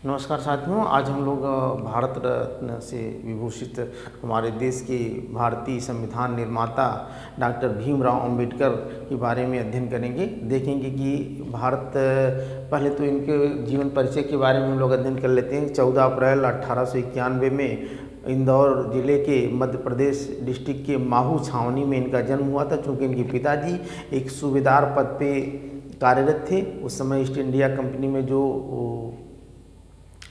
नमस्कार साथियों, आज हम लोग भारत रत्न से विभूषित हमारे देश के भारतीय संविधान निर्माता डॉक्टर भीमराव अंबेडकर के बारे में अध्ययन करेंगे। देखेंगे कि भारत, पहले तो इनके जीवन परिचय के बारे में हम लोग अध्ययन कर लेते हैं। 14 अप्रैल 1891 में इंदौर जिले के मध्य प्रदेश डिस्ट्रिक्ट के माहू छावनी में इनका जन्म हुआ था। चूँकि इनके पिताजी एक सूबेदार पद पे कार्यरत थे। उस समय ईस्ट इंडिया कंपनी में जो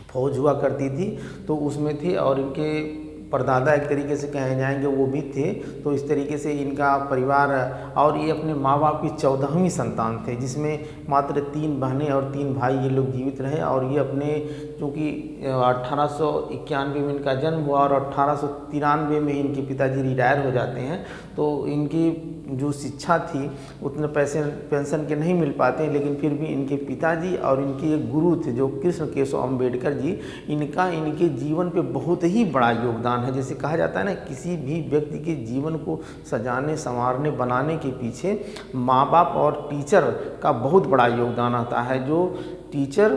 फौज हुआ करती थी तो उसमें थे, और इनके परदादा एक तरीके से कहे जाएंगे वो भी थे। तो इस तरीके से इनका परिवार, और ये अपने माँ बाप की 14वीं संतान थे, जिसमें मात्र 3 बहनें और 3 भाई ये लोग जीवित रहे। और ये अपने, चूँकि 1891 में इनका जन्म हुआ और 1893 में इनके पिताजी रिटायर हो जाते हैं, तो इनकी जो शिक्षा थी उतने पैसे पेंशन के नहीं मिल पाते हैं। लेकिन फिर भी इनके पिताजी और इनके एक गुरु थे जो कृष्ण केशव अम्बेडकर जी, इनका इनके जीवन पे बहुत ही बड़ा योगदान है। जैसे कहा जाता है ना, किसी भी व्यक्ति के जीवन को सजाने संवारने बनाने के पीछे माँ बाप और टीचर का बहुत बड़ा योगदान आता है। जो टीचर,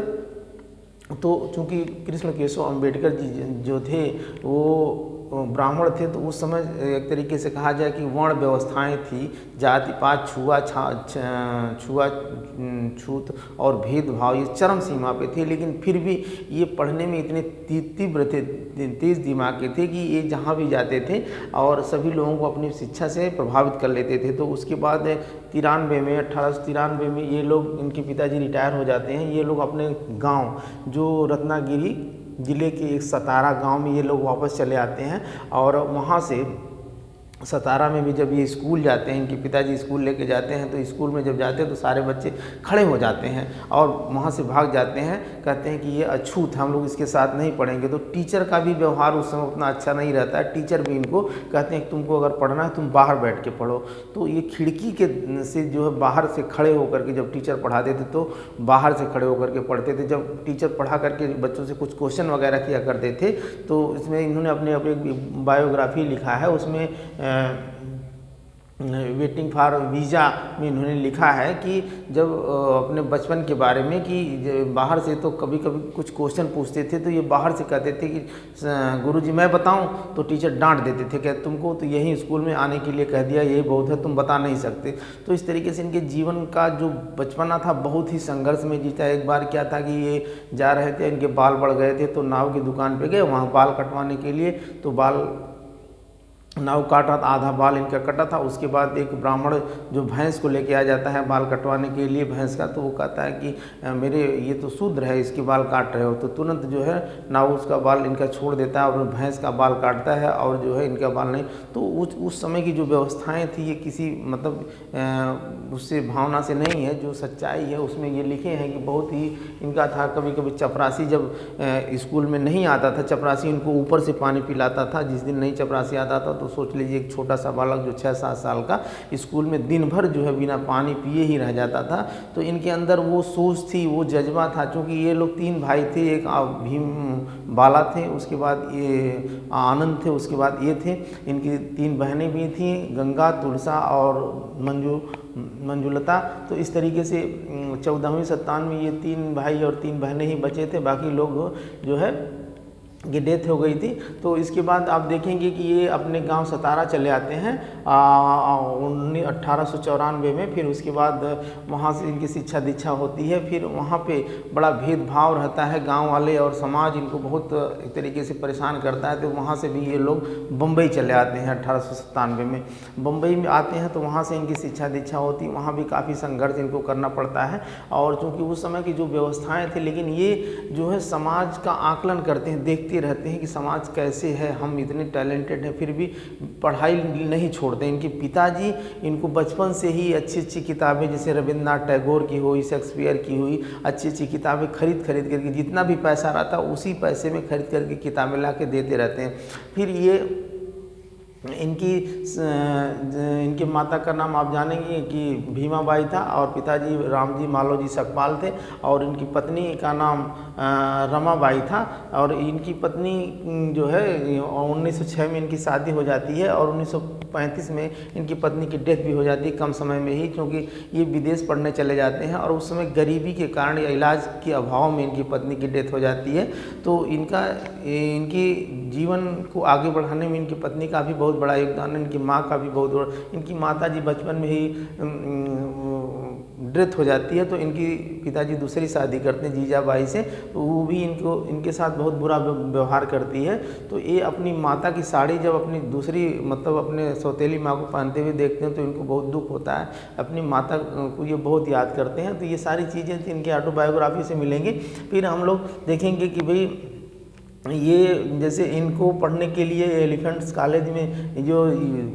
तो चूँकि कृष्ण केशव अम्बेडकर जी जो थे वो ब्राह्मण थे, तो उस समय एक तरीके से कहा जाए कि वर्ण व्यवस्थाएं थी, जाति पात छूत और भेदभाव ये चरम सीमा पे थे। लेकिन फिर भी ये पढ़ने में इतने तीव्र थे, तेज दिमाग के थे कि ये जहाँ भी जाते थे और सभी लोगों को अपनी शिक्षा से प्रभावित कर लेते थे। तो उसके बाद 1893 में ये लोग, इनके पिताजी रिटायर हो जाते हैं। ये लोग अपने गांव जो रत्नागिरी ज़िले के एक सतारा गांव में ये लोग वापस चले आते हैं। और वहाँ से सतारा में भी जब ये स्कूल जाते हैं, इनके पिताजी स्कूल लेके जाते हैं, तो स्कूल में जब जाते हैं तो सारे बच्चे खड़े हो जाते हैं और वहाँ से भाग जाते हैं। कहते हैं कि ये अछूत, हम लोग इसके साथ नहीं पढ़ेंगे। तो टीचर का भी व्यवहार उस समय उतना अच्छा नहीं रहता है। टीचर भी इनको कहते हैं कि तुमको अगर पढ़ना है तुम बाहर बैठ के पढ़ो। तो ये खिड़की के से जो है बाहर से खड़े होकर के, जब टीचर पढ़ाते थे तो बाहर से खड़े होकर के पढ़ते थे। जब टीचर पढ़ा करके बच्चों से कुछ क्वेश्चन वगैरह किया करते थे, तो इसमें इन्होंने अपने बायोग्राफी लिखा है। उसमें वेटिंग फॉर वीज़ा में इन्होंने लिखा है कि जब अपने बचपन के बारे में, कि बाहर से तो कभी कभी कुछ क्वेश्चन पूछते थे तो ये बाहर से कहते थे कि गुरुजी मैं बताऊं, तो टीचर डांट देते थे कि तुमको तो यही स्कूल में आने के लिए कह दिया, यही बहुत है, तुम बता नहीं सकते। तो इस तरीके से इनके जीवन का जो बचपना था बहुत ही संघर्ष में जीता। एक बार क्या था कि ये जा रहे थे, इनके बाल बढ़ गए थे, तो नाव की दुकान पर गए वहाँ बाल कटवाने के लिए। तो बाल नाव काट रहा था, आधा बाल इनका कटा था। उसके बाद एक ब्राह्मण जो भैंस को लेके आ जाता है बाल कटवाने के लिए भैंस का, तो वो कहता है कि मेरे ये तो शूद्र है, इसके बाल काट रहे हो। तो तुरंत जो है नाव उसका बाल इनका छोड़ देता है और भैंस का बाल काटता है, और जो है इनका बाल नहीं। तो उस समय की जो व्यवस्थाएँ थी ये किसी मतलब उससे भावना से नहीं है, जो सच्चाई है उसमें ये लिखे हैं कि बहुत ही इनका था। कभी कभी चपरासी जब स्कूल में नहीं आता था, चपरासी इनको ऊपर से पानी पिलाता था। जिस दिन नहीं चपरासी आता था तो सोच लीजिए एक छोटा सा बालक जो 6-7 साल का स्कूल में दिन भर जो है बिना पानी पिए ही रह जाता था। तो इनके अंदर वो सोच थी, वो जज्बा था। क्योंकि ये लोग 3 भाई थे, एक भीम बाला थे, उसके बाद ये आनंद थे, उसके बाद ये थे। इनकी 3 बहनें भी थीं, गंगा, तुलसा और मंजुलता। तो इस तरीके से 14वीं सत्तान में ये 3 भाई और 3 बहनें ही बचे थे, बाकी लोग जो है की डेथ हो गई थी। तो इसके बाद आप देखेंगे कि ये अपने गांव सतारा चले आते हैं 1894 में। फिर उसके बाद वहाँ से इनकी शिक्षा दीक्षा होती है। फिर वहाँ पे बड़ा भेदभाव रहता है, गांव वाले और समाज इनको बहुत एक तरीके से परेशान करता है। तो वहाँ से भी ये लोग बम्बई चले आते हैं 1897 में। बम्बई में आते हैं तो वहाँ से इनकी शिक्षा दीक्षा होती है। वहाँ भी काफ़ी संघर्ष इनको करना पड़ता है। और चूँकि उस समय की जो व्यवस्थाएँ थी, लेकिन ये जो है समाज का आकलन करते हैं, देखते रहते हैं कि समाज कैसे है, हम इतने टैलेंटेड हैं फिर भी पढ़ाई नहीं छोड़ते। इनके पिताजी इनको बचपन से ही अच्छी अच्छी किताबें, जैसे रविंद्रनाथ टैगोर की हुई, शेक्सपियर की हुई, अच्छी अच्छी किताबें खरीद करके, जितना भी पैसा रहता उसी पैसे में खरीद करके किताबें ला के देते रहते हैं। फिर ये इनकी इनके माता का नाम आप जानेंगे कि भीमाबाई था और पिताजी रामजी मालोजी सकपाल थे और इनकी पत्नी का नाम रमाबाई था। और इनकी पत्नी जो है 1906 में इनकी शादी हो जाती है और 1935 में इनकी पत्नी की डेथ भी हो जाती है कम समय में ही, क्योंकि ये विदेश पढ़ने चले जाते हैं और उस समय गरीबी के कारण या इलाज के अभाव में इनकी पत्नी की डेथ हो जाती है। तो इनकी जीवन को आगे बढ़ाने में इनकी पत्नी का भी बहुत बड़ा योगदान है, इनकी माँ का भी बहुत बड़ा। इनकी माताजी बचपन में ही डेथ हो जाती है, तो इनकी पिताजी दूसरी शादी करते हैं जीजाबाई से, तो वो भी इनके साथ बहुत बुरा व्यवहार करती है। तो ये अपनी माता की साड़ी जब अपनी दूसरी मतलब अपने सौतेली माँ को पहनते हुए देखते हैं तो इनको बहुत दुख होता है, अपनी माता को ये बहुत याद करते हैं। तो ये सारी चीज़ें इनकी ऑटोबायोग्राफी से मिलेंगी। फिर हम लोग देखेंगे कि भाई ये जैसे इनको पढ़ने के लिए एलिफेंट्स कॉलेज में, जो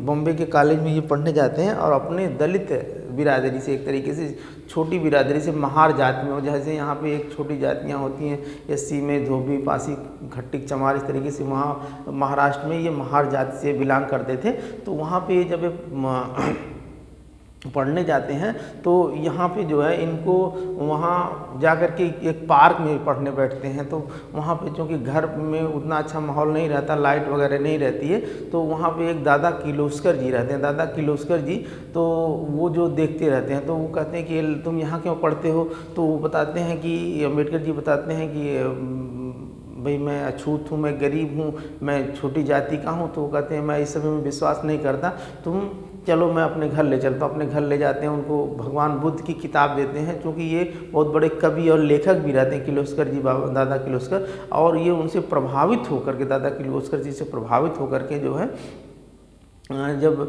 बॉम्बे के कॉलेज में ये पढ़ने जाते हैं और अपने दलित बिरादरी से, एक तरीके से छोटी बिरादरी से, महार जाति में, जैसे यहाँ पे एक छोटी जातियाँ होती हैं एससी में धोबी, पासी, खट्टिक, चमार, इस तरीके से वहाँ महाराष्ट्र में ये महार जाति से बिलोंग करते थे। तो वहाँ पे जब पढ़ने जाते हैं तो यहाँ पे जो है इनको वहाँ जा कर के एक पार्क में पढ़ने बैठते हैं। तो वहाँ पे चूँकि घर में उतना अच्छा माहौल नहीं रहता, लाइट वगैरह नहीं रहती है, तो वहाँ पे एक दादा किर्लोस्कर जी रहते हैं। दादा किर्लोस्कर जी तो वो जो देखते रहते हैं, तो वो कहते हैं कि तुम यहाँ क्यों पढ़ते हो? तो वो बताते हैं कि अम्बेडकर जी बताते हैं कि भाई मैं अछूत हूँ, मैं गरीब हूँ, मैं छोटी जाति का हूँ। तो वो कहते हैं मैं इस समय में विश्वास नहीं करता, तुम चलो मैं अपने घर ले चलता हूँ। अपने घर ले जाते हैं, उनको भगवान बुद्ध की किताब देते हैं, क्योंकि ये बहुत बड़े कवि और लेखक भी रहते हैं किर्लोस्कर जी, दादा किर्लोस्कर। और ये उनसे प्रभावित होकर के, दादा किर्लोस्कर जी से प्रभावित होकर के जो है जब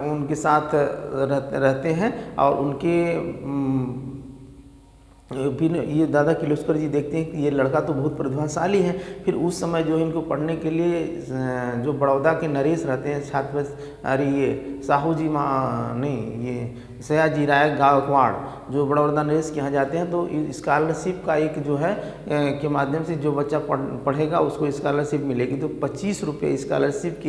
उनके साथ रहते हैं और उनके फिर ये दादा किर्लोस्कर जी देखते हैं कि ये लड़का तो बहुत प्रतिभाशाली है। फिर उस समय जो इनको पढ़ने के लिए जो बड़ौदा के नरेश रहते हैं छात्र, अरे ये साहू जी नहीं, ये सयाजी राय गायकवाड़ जो बड़ौदा नरेश के यहाँ जाते हैं, तो स्कॉलरशिप का एक जो है के माध्यम से जो बच्चा पढ़ेगा उसको स्कॉलरशिप मिलेगी। तो 25 रुपये स्कॉलरशिप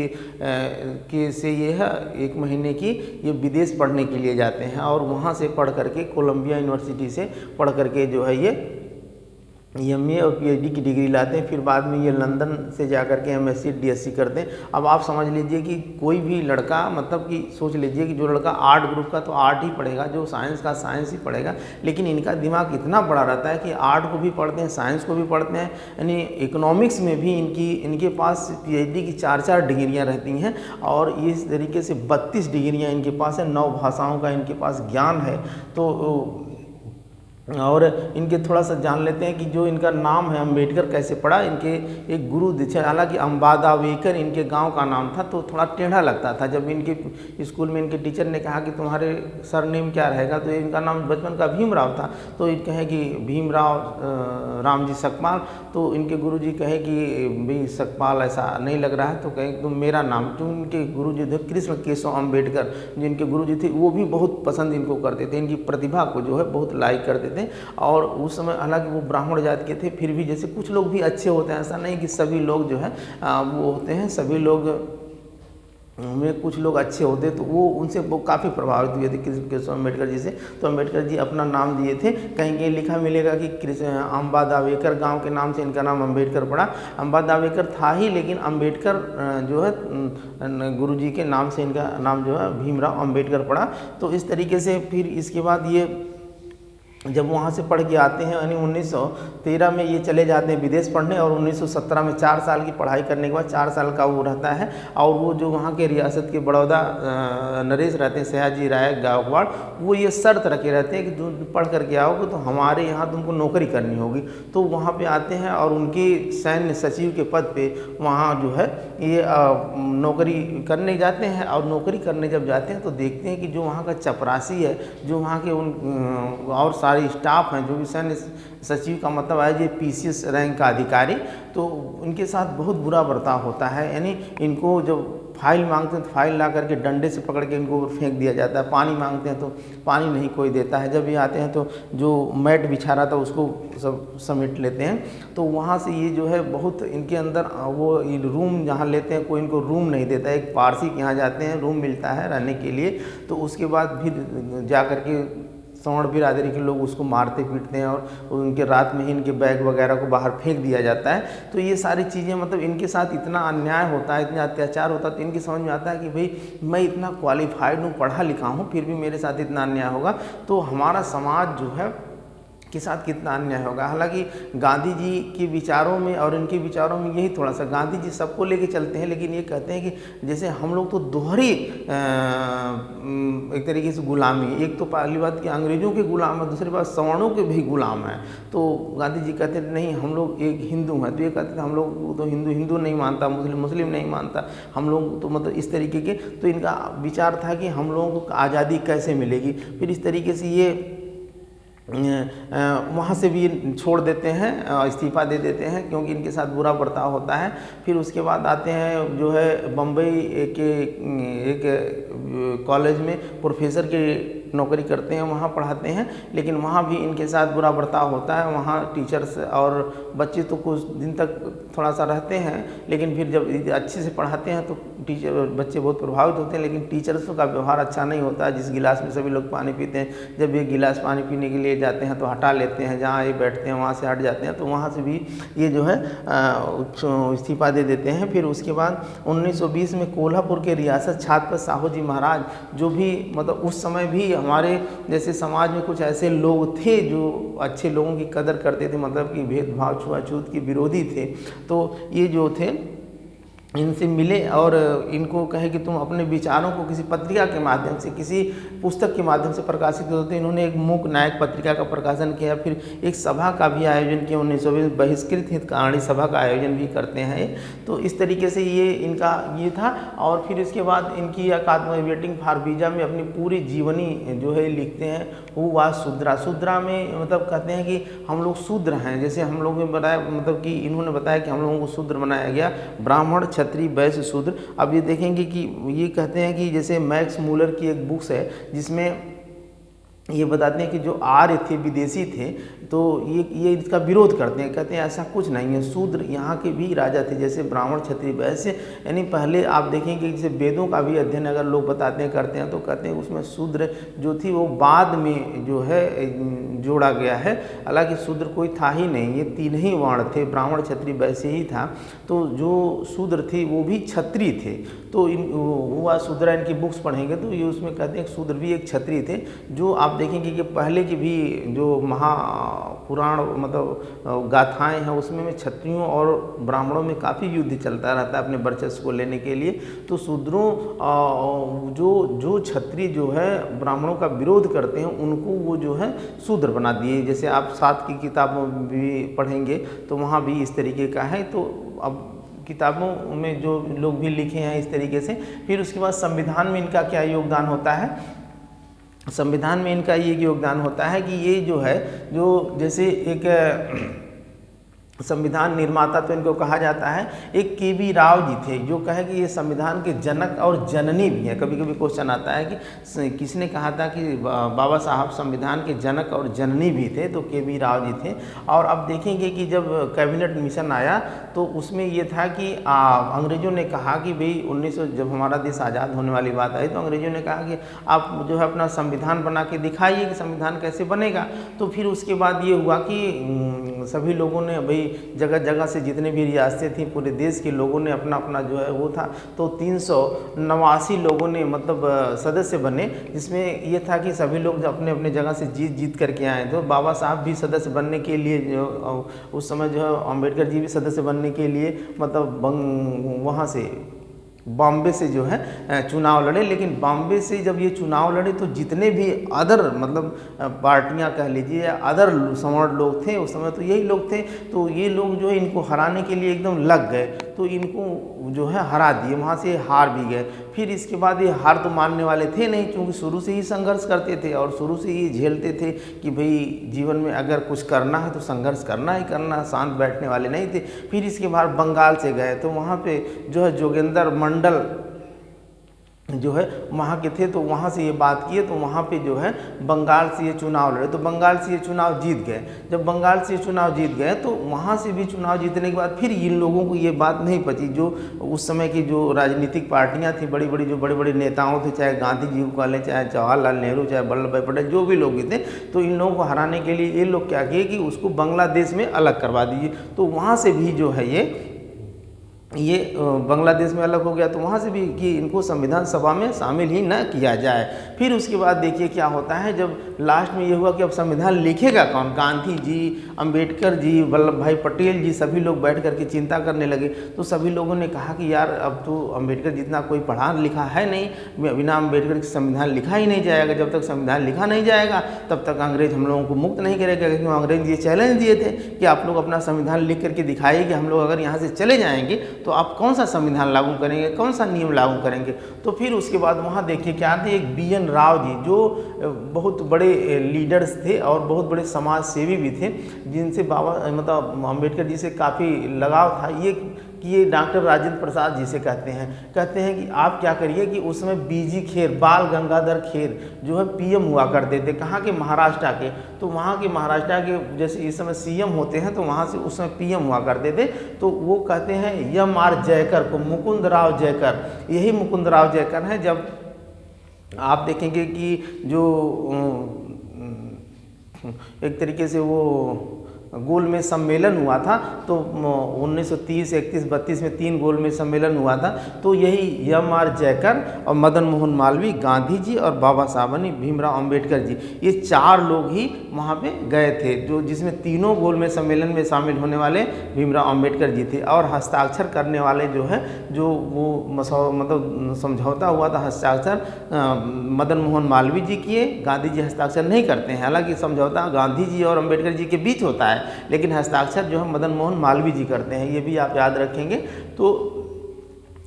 के से ये है एक महीने की, ये विदेश पढ़ने के लिए जाते हैं और वहाँ से पढ़ करके कोलंबिया यूनिवर्सिटी से पढ़ करके जो है ये एमए और पीएचडी की डिग्री लाते हैं। फिर बाद में ये लंदन से जाकर के एमएससी डीएससी करते हैं। अब आप समझ लीजिए कि कोई भी लड़का, मतलब कि सोच लीजिए कि जो लड़का आर्ट ग्रुप का तो आर्ट ही पढ़ेगा, जो साइंस का साइंस ही पढ़ेगा, लेकिन इनका दिमाग इतना बड़ा रहता है कि आर्ट को भी पढ़ते हैं, साइंस को भी पढ़ते हैं, यानी इकोनॉमिक्स में भी इनके पास पीएचडी की 4 डिग्रियाँ रहती हैं और इस तरीके से 32 डिग्रियाँ इनके पास है, 9 भाषाओं का इनके पास ज्ञान है। तो और इनके थोड़ा सा जान लेते हैं कि जो इनका नाम है अम्बेडकर कैसे पड़ा। इनके एक गुरु थे, हालांकि अम्बादावेकर इनके गांव का नाम था, तो थोड़ा टेढ़ा लगता था। जब इनके स्कूल में इनके टीचर ने कहा कि तुम्हारे सरनेम क्या रहेगा, तो इनका नाम बचपन का भीमराव था, तो ये कहे कि भीमराव रामजी सकपाल। तो इनके गुरुजी कहे कि भाई सकपाल ऐसा नहीं लग रहा है, तो कहे तुम मेरा नाम। तो इनके गुरुजी थे कृष्ण केशव अम्बेडकर, जिनके गुरुजी थे वो भी बहुत पसंद इनको करते थे, इनकी प्रतिभा को जो है बहुत लाइक करते थे। और उस समय हालांकि वो ब्राह्मण जाति के थे, फिर भी जैसे कुछ लोग भी अच्छे होते हैं, ऐसा नहीं कि सभी लोग जो है वो होते हैं, सभी लोग में कुछ लोग अच्छे होते, तो वो उनसे वो काफ़ी प्रभावित हुए थे कृष्ण केशव अम्बेडकर जी से। तो अम्बेडकर जी अपना नाम दिए थे, कहीं कहीं लिखा मिलेगा कि अम्बादावेकर गांव के नाम से इनका नाम अम्बेडकर पड़ा। अम्बादावेकर था ही, लेकिन अम्बेडकर जो है गुरुजी के नाम से इनका नाम जो है भीमराव अम्बेडकर पड़ा। तो इस तरीके से फिर इसके बाद ये जब वहाँ से पढ़ के आते हैं, यानी 1913 में ये चले जाते हैं विदेश पढ़ने, और 1917 में 4 साल की पढ़ाई करने के बाद 4 साल का वो रहता है। और वो जो वहाँ के रियासत के बड़ौदा नरेश रहते हैं सयाजी राय गायकवाड़, वो ये शर्त रखे रहते हैं कि तुम पढ़ करके आओगे तो हमारे यहाँ तुमको नौकरी करनी होगी। तो वहाँ पे आते हैं और उनकी सैन्य सचिव के पद पे वहाँ जो है ये नौकरी करने जाते हैं। और नौकरी करने जब जाते हैं तो देखते हैं कि जो वहाँ का चपरासी है, जो वहाँ के उन और सारे स्टाफ हैं, जो भी सैन्य सचिव का मतलब है ये पीसीएस रैंक का अधिकारी, तो उनके साथ बहुत बुरा बर्ताव होता है। यानी इनको जब फाइल मांगते हैं तो फाइल ला करके डंडे से पकड़ के इनको फेंक दिया जाता है, पानी मांगते हैं तो पानी नहीं कोई देता है। जब ये आते हैं तो जो मैट बिछा रहा था उसको सब समेट लेते हैं। तो वहाँ से ये जो है बहुत इनके अंदर वो रूम जहाँ लेते हैं कोई इनको रूम नहीं देता है। एक पारसी के यहाँ जाते हैं, रूम मिलता है रहने के लिए, तो उसके बाद फिर जा कर के सवर्ण बिरादरी के लोग उसको मारते पीटते हैं और उनके रात में ही इनके बैग वगैरह को बाहर फेंक दिया जाता है। तो ये सारी चीज़ें मतलब इनके साथ इतना अन्याय होता है, इतना अत्याचार होता है, तो इनकी समझ में आता है कि भाई मैं इतना क्वालिफाइड हूँ, पढ़ा लिखा हूँ, फिर भी मेरे साथ इतना अन्याय होगा तो हमारा समाज जो है के साथ कितना अन्याय होगा। हालांकि गांधी जी के विचारों में और इनके विचारों में यही थोड़ा सा, गांधी जी सबको लेके चलते हैं लेकिन ये कहते हैं कि जैसे हम लोग तो दोहरी एक तरीके से गुलामी, एक तो पहली बात कि अंग्रेज़ों के गुलाम है, दूसरी बात सवर्णों के भी गुलाम हैं। तो गांधी जी कहते हैं नहीं हम लोग एक हिंदू हैं, तो ये कहते थे हम लोग तो हिंदू नहीं मानता, मुस्लिम नहीं मानता, हम लोग तो मतलब इस तरीके के। तो इनका विचार था कि हम लोगों को आज़ादी कैसे मिलेगी। फिर इस तरीके से ये वहाँ से भी छोड़ देते हैं, इस्तीफ़ा दे देते हैं क्योंकि इनके साथ बुरा बर्ताव होता है। फिर उसके बाद आते हैं जो है बम्बई के एक कॉलेज में प्रोफेसर की नौकरी करते हैं, वहाँ पढ़ाते हैं, लेकिन वहाँ भी इनके साथ बुरा बर्ताव होता है। वहाँ टीचर्स और बच्चे तो कुछ दिन तक थोड़ा सा रहते हैं, लेकिन फिर जब अच्छे से पढ़ाते हैं तो बच्चे बहुत प्रभावित होते हैं, लेकिन टीचर्स का व्यवहार अच्छा नहीं होता है। जिस गिलास में सभी लोग पानी पीते हैं, जब ये गिलास पानी पीने के लिए जाते हैं तो हटा लेते हैं, जहाँ ये बैठते हैं वहाँ से हट जाते हैं, तो वहाँ से भी ये जो है इस्तीफ़ा दे देते हैं। फिर उसके बाद 1920 में कोल्हापुर के रियासत छात्र साहू जी महाराज, जो भी मतलब उस समय भी हमारे जैसे समाज में कुछ ऐसे लोग थे जो अच्छे लोगों की कदर करते थे, मतलब कि भेदभाव छुआछूत के विरोधी थे। तो ये जो थे इनसे मिले और इनको कहे कि तुम अपने विचारों को किसी पत्रिका के माध्यम से, किसी पुस्तक के माध्यम से प्रकाशित करते। इन्होंने एक मूक नायक पत्रिका का प्रकाशन किया, फिर एक सभा का भी आयोजन किया 1920 बहिष्कृत हितकारिणी सभा का आयोजन भी करते हैं। तो इस तरीके से ये इनका ये था। और फिर इसके बाद इनकी वेटिंग फॉर वीज़ा में अपनी पूरी जीवनी जो है लिखते हैं। हु वाज शूद्रा, शूद्रा में मतलब कहते हैं कि हम लोग शूद्र हैं, जैसे हम लोग ने बताया, मतलब कि इन्होंने बताया कि हम लोगों को शूद्र बनाया गया, ब्राह्मण क्षत्रिय वैश्य शूद्र। अब ये देखेंगे कि ये कहते हैं कि जैसे मैक्स मूलर की एक बुक्स है जिसमें ये बताते हैं कि जो आर्य थे, विदेशी थे, तो ये इसका विरोध करते हैं, कहते हैं ऐसा कुछ नहीं है, शूद्र यहाँ के भी राजा थे जैसे ब्राह्मण क्षत्रिय वैश्य। यानी पहले आप देखेंगे जैसे वेदों का भी अध्ययन अगर लोग बताते हैं करते हैं तो कहते हैं उसमें शूद्र जो थी वो बाद में जो है जोड़ा गया है, हालांकि शूद्र कोई था ही नहीं, ये तीन ही वर्ण थे, ब्राह्मण क्षत्रिय वैश्य ही था। तो जो शूद्र थे वो भी क्षत्रिय थे। तो हुआ शूद्रा, इनकी बुक्स पढ़ेंगे तो ये उसमें कहते हैं शूद्र भी एक क्षत्रिय थे। जो आप देखेंगे कि पहले की भी जो महापुराण मतलब गाथाएं हैं उसमें में क्षत्रियों और ब्राह्मणों में काफ़ी युद्ध चलता रहता है अपने वर्चस्व को लेने के लिए। तो शूद्रों जो क्षत्रिय जो है ब्राह्मणों का विरोध करते हैं उनको वो जो है शूद्र बना दिए। जैसे आप 7 की किताबों भी पढ़ेंगे तो वहाँ भी इस तरीके का है। तो अब किताबों में जो लोग भी लिखे हैं इस तरीके से। फिर उसके बाद संविधान में इनका क्या योगदान होता है, संविधान में इनका ये योगदान होता है कि ये जो है जो जैसे एक संविधान निर्माता तो इनको कहा जाता है, एक के.वी. राव जी थे जो कहे कि ये संविधान के जनक और जननी भी हैं। कभी कभी क्वेश्चन आता है कि किसने कहा था कि बाबा साहब संविधान के जनक और जननी भी थे, तो के.वी. राव जी थे। और अब देखेंगे कि जब कैबिनेट मिशन आया तो उसमें ये था कि अंग्रेज़ों ने कहा कि भाई 1900 जब हमारा देश आज़ाद होने वाली बात आई तो अंग्रेज़ों ने कहा कि आप जो है अपना संविधान बना के दिखाइए कि संविधान कैसे बनेगा। तो फिर उसके बाद ये हुआ कि सभी लोगों ने भाई जगह जगह से जितने भी रियासतें थी पूरे देश के लोगों ने अपना अपना जो है वो था, तो 389 लोगों ने मतलब सदस्य बने, जिसमें ये था कि सभी लोग अपने अपने जगह से जीत करके आए। तो बाबा साहब भी सदस्य बनने के लिए जो उस समय जो है अम्बेडकर जी भी सदस्य बनने के लिए मतलब वहाँ से बॉम्बे से जो है चुनाव लड़े। लेकिन बॉम्बे से जब ये चुनाव लड़े तो जितने भी अदर मतलब पार्टियां कह लीजिए या अदर सवर्ण लोग थे उस समय तो यही लोग थे, तो ये लोग जो है इनको हराने के लिए एकदम लग गए, तो इनको जो है हरा दिए, वहाँ से हार भी गए। फिर इसके बाद ये हार तो मानने वाले थे नहीं, क्योंकि शुरू से ही संघर्ष करते थे और शुरू से ही झेलते थे कि भाई जीवन में अगर कुछ करना है तो संघर्ष करना ही करना, शांत बैठने वाले नहीं थे। फिर इसके बाद बंगाल से गए तो वहाँ पे जो है जोगेंद्र मंडल जो है वहाँ के थे, तो वहाँ से ये बात किए, तो वहाँ पे जो है बंगाल से ये चुनाव लड़े, तो बंगाल से ये चुनाव जीत गए। जब बंगाल से ये चुनाव जीत गए तो वहाँ से भी चुनाव जीतने के बाद फिर इन लोगों को ये बात नहीं पची, जो उस समय की जो राजनीतिक पार्टियाँ थी, बड़ी बड़ी जो बड़े बड़े नेताओं थे, चाहे गांधी जी को कह लें, चाहे जवाहरलाल नेहरू, चाहे वल्लभ भाई पटेल, जो भी लोग भी थे, तो इन लोगों को हराने के लिए ये लोग क्या किए कि उसको बांग्लादेश में अलग करवा दीजिए। तो वहाँ से भी जो है ये बांग्लादेश में अलग हो गया, तो वहाँ से भी कि इनको संविधान सभा में शामिल ही न किया जाए। फिर उसके बाद देखिए क्या होता है, जब लास्ट में ये हुआ कि अब संविधान लिखेगा कौन, गांधी जी, अंबेडकर जी, वल्लभ भाई पटेल जी, सभी लोग बैठ करके चिंता करने लगे। तो सभी लोगों ने कहा कि यार अब तो अंबेडकर जितना कोई पढ़ा लिखा है नहीं, बिना अंबेडकर के संविधान लिखा ही नहीं जाएगा। जब तक संविधान लिखा नहीं जाएगा तब तक अंग्रेज हम लोगों को मुक्त नहीं करेगा, क्योंकि अंग्रेज ये चैलेंज दिए थे कि आप लोग अपना संविधान लिख करके दिखाइए कि हम लोग अगर यहाँ से चले जाएंगे तो आप कौन सा संविधान लागू करेंगे, कौन सा नियम लागू करेंगे। तो फिर उसके बाद वहाँ देखिए क्या थे, एक BN राव जी जो बहुत बड़े लीडर्स थे और बहुत बड़े समाज सेवी भी थे, जिनसे बाबा मतलब अम्बेडकर जी से काफ़ी लगाव था। ये डॉक्टर राजेंद्र प्रसाद जी से कहते हैं कि आप क्या करिए कि उस समय BG खेर, बाल गंगाधर खेर जो है PM हुआ करते थे, कहाँ के, महाराष्ट्र के। तो वहाँ के महाराष्ट्र के जैसे इस समय CM होते हैं, तो वहाँ से उस समय PM हुआ करते थे। तो वो कहते हैं MR जयकर को, मुकुंद राव जयकर, यही मुकुंद राव जयकर हैं। जब आप देखेंगे कि जो एक तरीके से वो गोल में सम्मेलन हुआ था, तो 1930, 31, 32 में 3 गोल में सम्मेलन हुआ था। तो यही MR जयकर और मदन मोहन मालवीय, गांधी जी और बाबा साहब भीमराव अंबेडकर जी, ये 4 लोग ही वहाँ पे गए थे, जो जिसमें तीनों गोल में सम्मेलन में शामिल होने वाले भीमराव अंबेडकर जी थे। और हस्ताक्षर करने वाले जो है, जो वो मतलब समझौता हुआ था, हस्ताक्षर मदन मोहन मालवीय जी किए, गांधी जी हस्ताक्षर नहीं करते हैं। हालांकि समझौता गांधी जी और अंबेडकर जी के बीच होता है, लेकिन हस्ताक्षर जो है मदन मोहन मालवीय जी करते हैं, ये भी आप याद रखेंगे। तो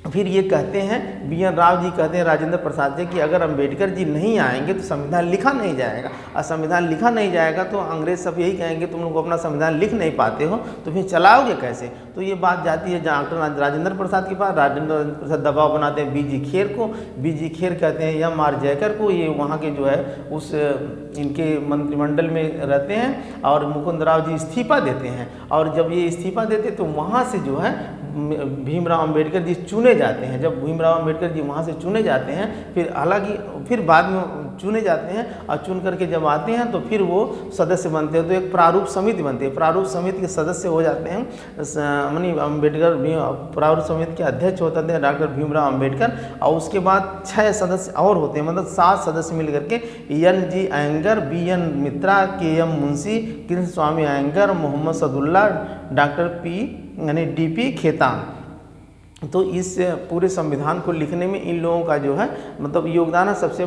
फिर ये कहते हैं, BN राव जी कहते हैं राजेंद्र प्रसाद जी कि अगर अंबेडकर जी नहीं आएंगे तो संविधान लिखा नहीं जाएगा, और संविधान लिखा नहीं जाएगा तो अंग्रेज सब यही कहेंगे तुम लोग अपना संविधान लिख नहीं पाते हो, तो फिर चलाओगे कैसे। तो ये बात जाती है डॉक्टर राजेंद्र प्रसाद के पास। राजेंद्र प्रसाद दबाव बनाते हैं BG खेर को, BG खेर कहते हैं MR जयकर को, ये वहाँ के जो है उस इनके मंत्रिमंडल में रहते हैं। और मुकुंद राव जी इस्तीफा देते हैं, और जब ये इस्तीफा देते तो वहाँ से जो है भीमराव अंबेडकर जी चुने जाते हैं। जब भीमराव अंबेडकर जी वहाँ से चुने जाते हैं, फिर हालांकि फिर बाद में चुने जाते हैं, और चुन करके जब आते हैं तो फिर वो सदस्य बनते हैं, तो एक प्रारूप समिति बनती है, प्रारूप समिति के सदस्य हो जाते हैं। मनी अम्बेडकर प्रारूप समिति के अध्यक्ष होते थे डॉक्टर भीमराव अंबेडकर, और उसके बाद 6 सदस्य और होते हैं, मतलब 7 सदस्य मिल करके NG अयंगर, BN मित्रा, KM मुंशी, कृष्ण स्वामी अयंगर, मोहम्मद सदुल्ला, डॉक्टर DP खेतान। तो इस पूरे संविधान को लिखने में इन लोगों का जो है मतलब योगदान है। सबसे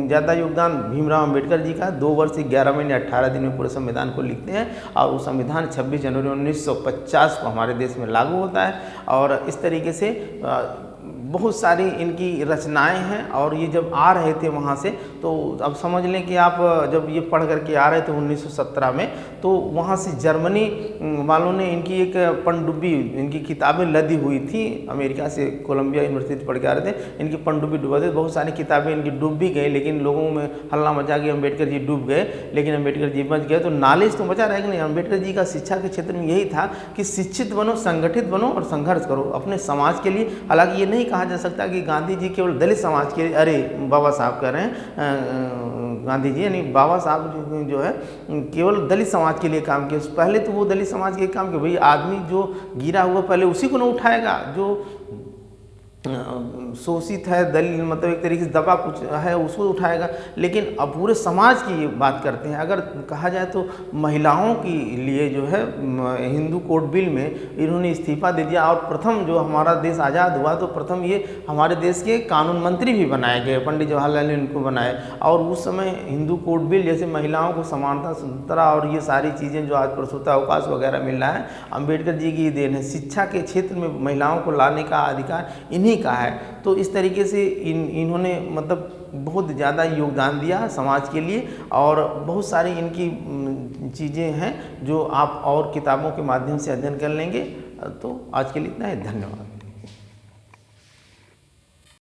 ज़्यादा योगदान भीमराव अंबेडकर जी का, 2 वर्ष 11 महीने 18 दिन में पूरे संविधान को लिखते हैं, और वो संविधान 26 जनवरी 1950 को हमारे देश में लागू होता है। और इस तरीके से बहुत सारी इनकी रचनाएं हैं। और ये जब आ रहे थे वहाँ से, तो अब समझ लें कि आप जब ये पढ़ करके आ रहे थे 1917 में, तो वहाँ से जर्मनी वालों ने इनकी एक पनडुब्बी, इनकी किताबें लदी हुई थी, अमेरिका से कोलंबिया यूनिवर्सिटी पढ़ के आ रहे थे, इनकी पनडुब्बी डूबा थे, बहुत सारी किताबें इनकी डूब भी गई, लेकिन लोगों में हल्ला मचा कि अम्बेडकर जी डूब गए, लेकिन अम्बेडकर जी बच गए। तो नॉलेज तो बचा रहेगा नहीं। अम्बेडकर जी का शिक्षा के क्षेत्र में यही था कि शिक्षित बनो, संगठित बनो और संघर्ष करो अपने समाज के लिए। हालांकि ये नहीं कहा जा सकता कि गांधी जी केवल दलित समाज के लिए, अरे बाबा साहब कह रहे हैं गांधी जी यानी बाबा साहब जो है केवल दलित समाज के लिए काम किए। पहले तो वो दलित समाज के काम किए, भाई आदमी जो गिरा हुआ पहले उसी को ना उठाएगा, जो शोषित है, दलित मतलब एक तरीके से दबा कुछ है उसको उठाएगा। लेकिन अब पूरे समाज की बात करते हैं। अगर कहा जाए तो महिलाओं के लिए जो है हिंदू कोड बिल में इन्होंने इस्तीफा दे दिया, और प्रथम जो हमारा देश आज़ाद हुआ तो प्रथम ये हमारे देश के कानून मंत्री भी बनाए गए, पंडित जवाहरलाल ने उनको बनाए। और उस समय हिंदू कोड बिल जैसे महिलाओं को समानता, स्वतंत्रता और ये सारी चीज़ें जो आज प्रसूता अवकाश वगैरह मिल रहा है, अम्बेडकर जी की देन है। शिक्षा के क्षेत्र में महिलाओं को लाने का अधिकार इन्हीं का है। तो इस तरीके से इन्होंने मतलब बहुत ज़्यादा योगदान दिया समाज के लिए, और बहुत सारी इनकी चीज़ें हैं जो आप और किताबों के माध्यम से अध्ययन कर लेंगे। तो आज के लिए इतना ही, धन्यवाद।